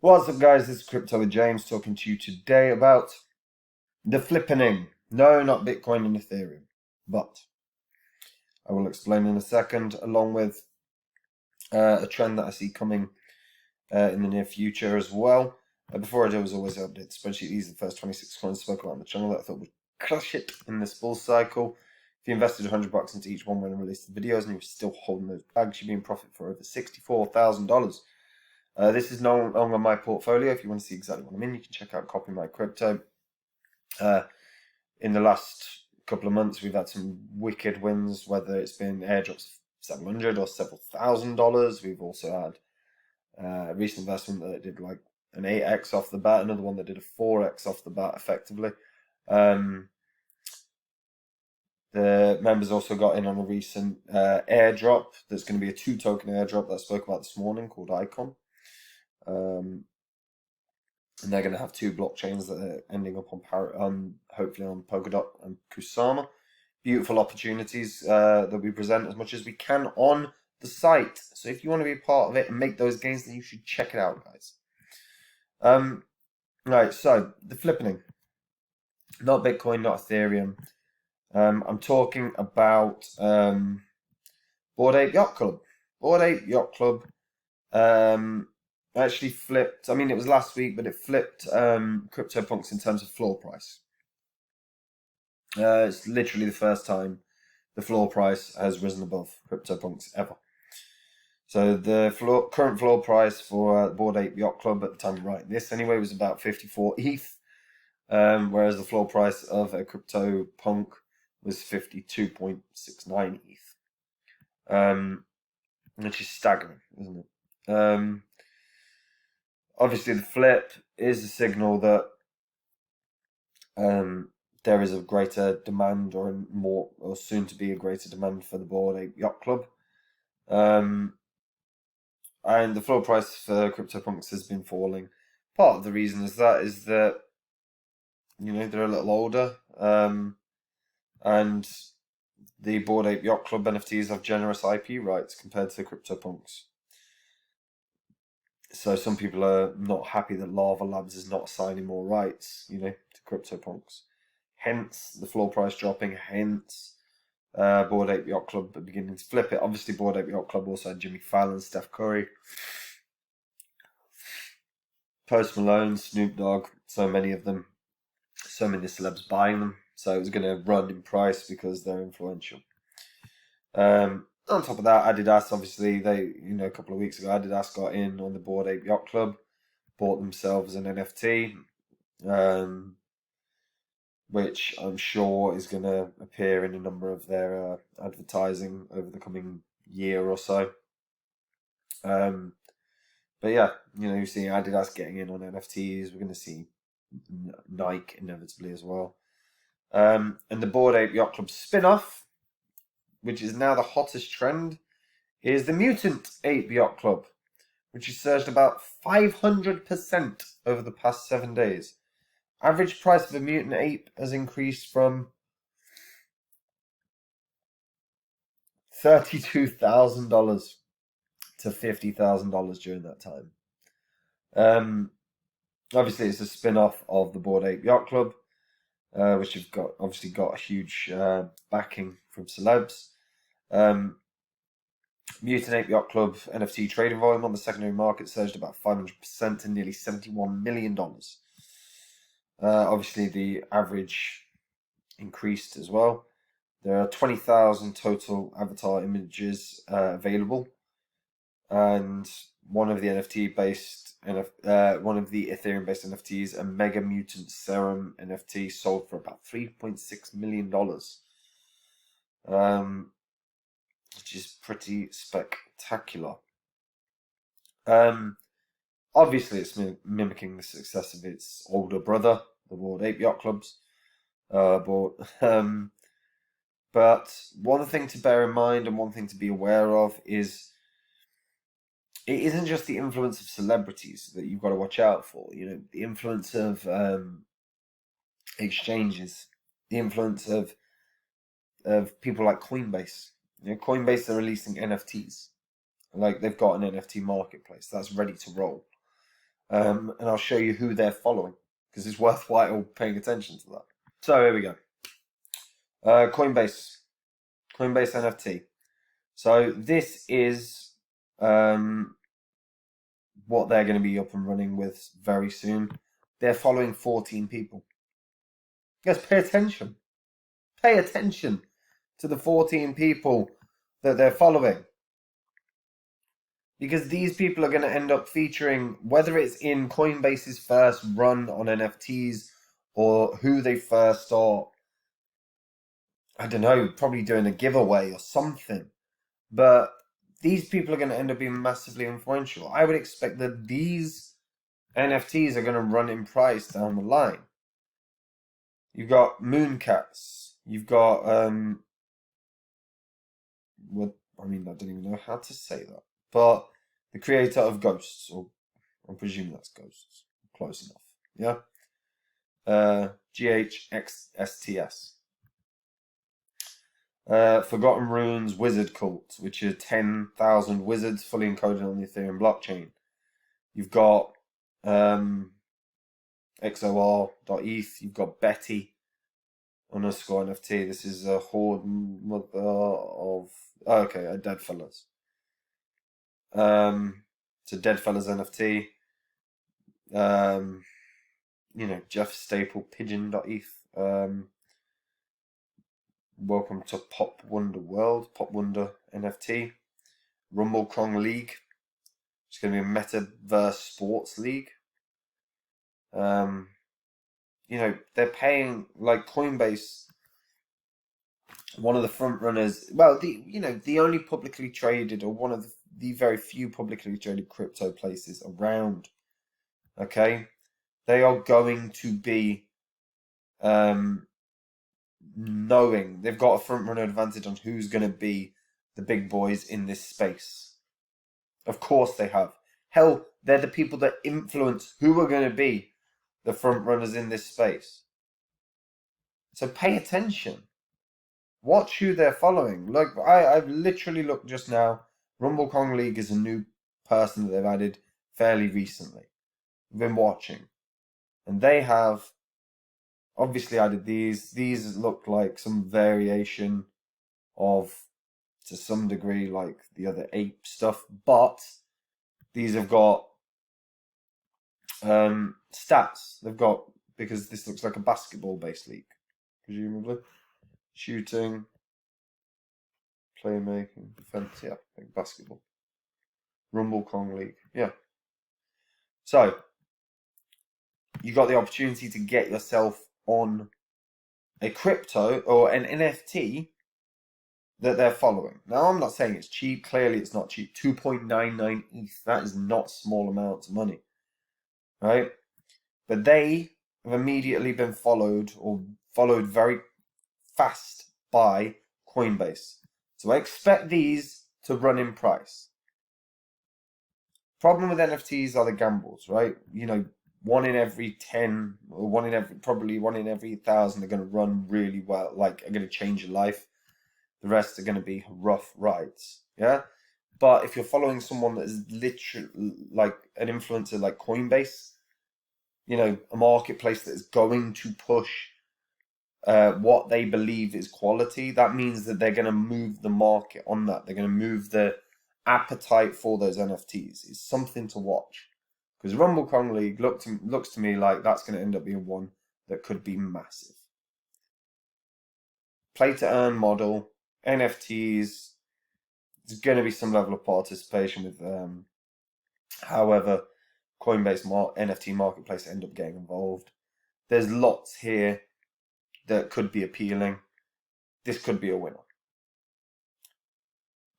What's up, guys? This is Crypto with James talking to you today about the flippening. No, not Bitcoin and Ethereum, but I will explain in a second, along with a trend that I see coming in the near future as well. Before I do, as always, I update the spreadsheet. These are the first 26 coins I spoke about on the channel that I thought would crush it in this bull cycle. If you invested $100 into each one when I released the videos and you're still holding those bags, you'll be in profit for over $64,000. This is no longer my portfolio. If you want to see exactly what I'm in, you can check out Copy My Crypto. In the last couple of months, we've had some wicked wins, whether it's been airdrops of $700 or several $1,000s. We've also had a recent investment that did like an 8x off the bat, another one that did a 4x off the bat effectively. The members also got in on a recent airdrop that's going to be a 2-token airdrop that I spoke about this morning called Icon. And they're going to have 2 blockchains that are ending up on hopefully on Polkadot and Kusama. Beautiful opportunities that we present as much as we can on the site. So if you want to be a part of it and make those gains, then you should check it out, guys. Right, so the flippening. Not Bitcoin, not Ethereum. I'm talking about Bored Ape Yacht Club. Bored Ape Yacht Club actually flipped. I mean, it was last week, but it flipped CryptoPunks in terms of floor price. It's literally the first time the floor price has risen above CryptoPunks ever. So the current floor price for Bored Ape Yacht Club at the time of writing this anyway was about 54 ETH, whereas the floor price of a CryptoPunk was 52.69 ETH, which is staggering, isn't it? Obviously, the flip is a signal that there is a greater demand, or soon to be a greater demand for the Bored Ape Yacht Club. And the floor price for CryptoPunks has been falling. Part of the reason is that they're a little older, and the Bored Ape Yacht Club NFTs have generous IP rights compared to CryptoPunks. So some people are not happy that Lava Labs is not assigning more rights, to CryptoPunks. Hence the floor price dropping. Hence Bored Ape Yacht Club beginning to flip it. Obviously, Bored Ape Yacht Club also had Jimmy Fallon, Steph Curry, Post Malone, Snoop Dogg. So many of them, so many celebs buying them. So it was going to run in price because they're influential. On top of that, Adidas, obviously, a couple of weeks ago, Adidas got in on the Bored Ape Yacht Club, bought themselves an NFT, which I'm sure is going to appear in a number of their advertising over the coming year or so. But yeah, you're seeing Adidas getting in on NFTs. We're going to see Nike inevitably as well. And the Bored Ape Yacht Club spin-off, which is now the hottest trend, is the Mutant Ape Yacht Club, which has surged about 500% over the past 7 days. Average price of a mutant ape has increased from $32,000 to $50,000 during that time. Obviously, it's a spin-off of the Bored Ape Yacht Club, which have obviously got a huge backing from celebs. Mutant Ape Yacht Club NFT trading volume on the secondary market surged about 500% to nearly $71 million. Obviously, the average increased as well. There are 20,000 total avatar images available, and one of the Ethereum-based NFTs, a Mega Mutant Serum NFT, sold for about $3.6 million. Which is pretty spectacular. Obviously, it's mimicking the success of its older brother, the Bored Ape Yacht Clubs. But one thing to bear in mind and one thing to be aware of is it isn't just the influence of celebrities that you've got to watch out for. The influence of exchanges, the influence of people like Coinbase. Coinbase are releasing NFTs. Like, they've got an NFT marketplace that's ready to roll. And I'll show you who they're following, because it's worthwhile paying attention to that. So here we go. Coinbase NFT. So this is what they're going to be up and running with very soon. They're following 14 people. Yes, pay attention. Pay attention to the 14 people that they're following. Because these people are going to end up featuring, whether it's in Coinbase's first run on NFTs or who they first saw, I don't know, probably doing a giveaway or something. But these people are going to end up being massively influential. I would expect that these NFTs are going to run in price down the line. You've got Mooncats. You've got what? I mean, I don't even know how to say that. But the creator of Ghosts, or I'm presuming that's Ghosts. Close enough. Yeah. GHXSTS. Forgotten Runes Wizard Cult, which are 10,000 wizards fully encoded on the Ethereum blockchain. You've got XOR.eth. You've got Betty _ NFT. This is a horde of Dead Fellas. It's a Dead Fellas NFT. Jeff Staple Pigeon.eth. Welcome to Pop Wonder World, Pop Wonder NFT. Rumble Krong League. It's going to be a metaverse sports league. They're paying, like Coinbase, one of the front runners. Well, the only publicly traded, or one of the very few publicly traded crypto places around. Okay, they are going to be knowing they've got a front runner advantage on who's going to be the big boys in this space. Of course they have. Hell, they're the people that influence who are going to be the front runners in this space. So pay attention. Watch who they're following. Look, I've literally looked just now. Rumble Kong League is a new person that they've added fairly recently. I've been watching. And they have obviously added these. These look like some variation of, to some degree, like the other ape stuff. But these have got stats. They've got, because this looks like a basketball-based league, presumably. Shooting, playmaking, defense, yeah, like basketball. Rumble Kong League, yeah. So, you got the opportunity to get yourself on a crypto or an NFT that they're following. Now, I'm not saying it's cheap. Clearly, it's not cheap. 2.99 ETH. That is not small amounts of money, right? But they have immediately been followed very fast by Coinbase. So I expect these to run in price. Problem with NFTs are the gambles, right? 1 in every 10, or probably 1 in every 1,000 are going to run really well, like are going to change your life. The rest are going to be rough rides, yeah? But if you're following someone that is literally like an influencer like Coinbase, a marketplace that is going to push what they believe is quality, that means that they're going to move the market on that. They're going to move the appetite for those NFTs. It's something to watch. Because Rumble Kong League looks to me like that's going to end up being one that could be massive. Play to earn model, NFTs. There's going to be some level of participation with however Coinbase NFT marketplace end up getting involved. There's lots here that could be appealing. This could be a winner.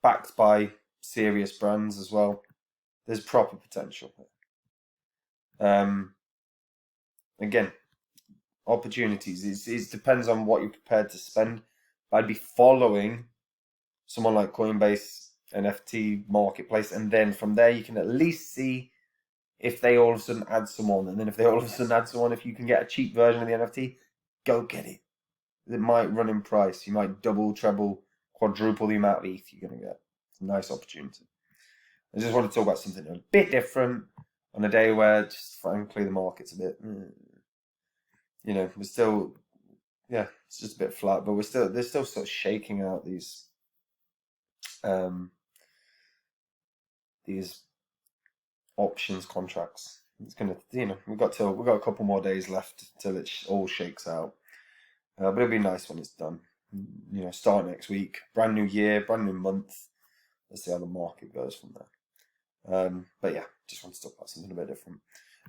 Backed by serious brands as well. There's proper potential here. Again, opportunities. It depends on what you're prepared to spend. I'd be following someone like Coinbase NFT marketplace, and then from there you can at least see if they all of a sudden add someone, and then if they all of a sudden add someone, if you can get a cheap version of the NFT, go get it. It might run in price. You might double, treble, quadruple the amount of ETH you're going to get. It's a nice opportunity. I just want to talk about something a bit different. on a day where, just frankly, the market's a bit, we're still, it's just a bit flat, but they're still sort of shaking out um, these options contracts. It's gonna, we've got a couple more days left till it all shakes out. But it'll be nice when it's done. Start next week, brand new year, brand new month. Let's see how the market goes from there. But yeah, just want to talk about something a bit different.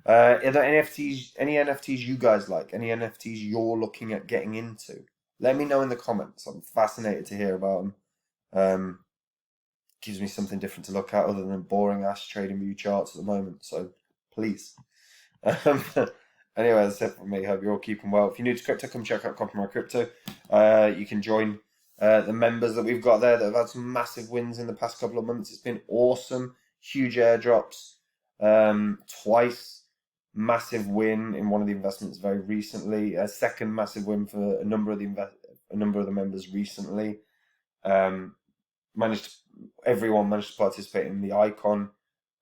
Are there NFTs? Any NFTs you guys like? Any NFTs you're looking at getting into? Let me know in the comments. I'm fascinated to hear about them. Gives me something different to look at other than boring ass trading view charts at the moment. So please. Anyway, that's it from me. Hope you're all keeping well. If you're new to crypto, come check out Copy My Crypto. You can join the members that we've got there that have had some massive wins in the past couple of months. It's been awesome. Huge airdrops. Twice. Massive win in one of the investments very recently. A second massive win for a number of the members recently. Everyone managed to participate in the icon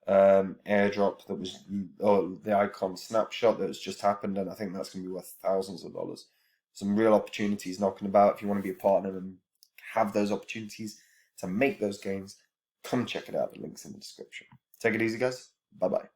airdrop that was, or the icon snapshot that's just happened, and I think that's going to be worth thousands of dollars. Some real opportunities knocking about. If you want to be a partner and have those opportunities to make those gains, come check it out. The link's in the description. Take it easy, guys. Bye bye.